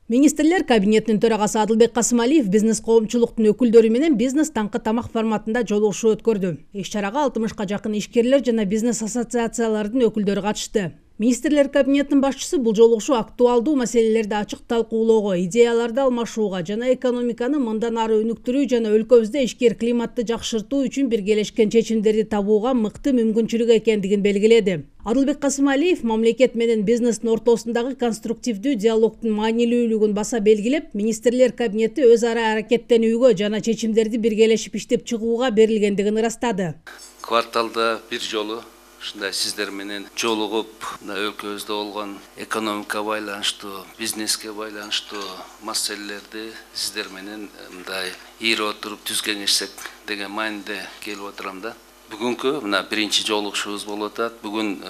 Министрлер кабинетинин төрагасы Адылбек Касымалиев бизнес коомчулуктун өкүлдөрү менен бизнес таңкы тамак форматында жолугушуу өткөрдү. Иш-чарага 60ка жакын ишкерлер жана бизнес ассоциациялардын өкүлдөрү катышты. Министрлер кабинетинин башчысы бул жолугушуу актуалдуу маселелерди ачык талкуулоого, идеяларды алмашууга жана экономиканы мындан ары өнүктүрүү жана өлкөбүздө ишкер климатты жакшыртуу үчүн биргелешкен чечимдерди табууга мыкты мүмкүнчүлүк экендигин белгиледи. Адылбек Касымалиев мамлекет менен бизнестин ортосундагы конструктивдүү диалогдун маанилүүлүгүн баса белгилеп, министрлер кабинети өз ара аракеттенүүгө жана чечимдерди биргелешип иштеп чыгууга берилгендигин ырастады. Кварталда бир жолу ушундай сиздер менен жолугуп, өлкөбүздө болгон экономика байланыштуу, бизнеске байланыштуу маселелерди сиздер менен мындай ийире отуруп түз кеңешсек деген мааниде келип отурам да. Бүгүнкү мына биринчи жолугушуубуз болуп атат. Бүгүн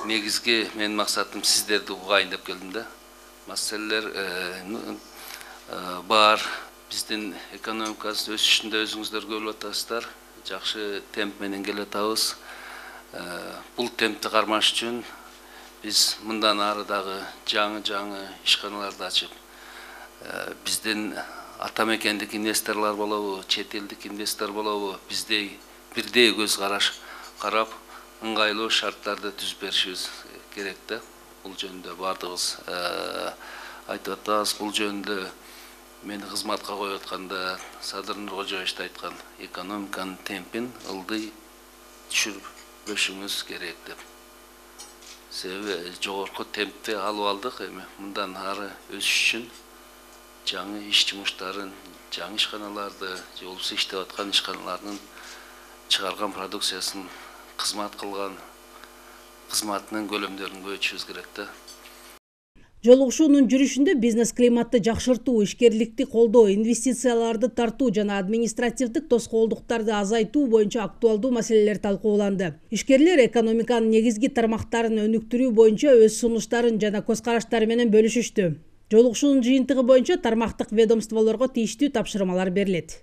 негизги менин максатым сиздерди угайын деп келдим да. Маселелер бар. Биздин экономикабыз өсүшүндө өзүңүздөр көрүп атасыздар. Жакшы темп менен келе атабыз. Бул темпти кармаш үчүн биз мындан ары дагы жаңы ишканаларды ачып, биздин ата мекендик инвесторлор болобу, чет элдик инвестор болобу, биздей бирдей көз караш карап, ыңгайлуу шарттарды түзүп беришибиз керек да. Бул жөнүндө бардыгыбыз айтып атабыз. Бул жөнүндө мени кызматка коюп атканда Садыр Нуркожоевич айткан, экономиканын темпин ылдый түшүрбөшүңүз керек деп. Себеби жогорку темпти алып алдык, эми мындан ары өсүш үчүн жаңы иш жумуштарын, жаңы ишканаларды, же болбосо иштеп аткан ишканалардын чыгарган продукциясын кызмат кылган кызматынын көлөмдөрүн көбөйтүшүбүз керек да. Жолугушуунун жүрүшүндө бизнес климатты жакшыртуу, ишкерликти колдоо, инвестицияларды тартуу жана административдик тоскоолдуктарды азайтуу боюнча актуалдуу маселелер талкууланды. Ишкерлер экономиканын негизги тармактарын өнүктүрүү боюнча өз сунуштарын жана көз караштары менен бөлүшүштү. Жолугушуунун жыйынтыгы боюнча тармактык ведомстволорго тийиштүү тапшырмалар берилет.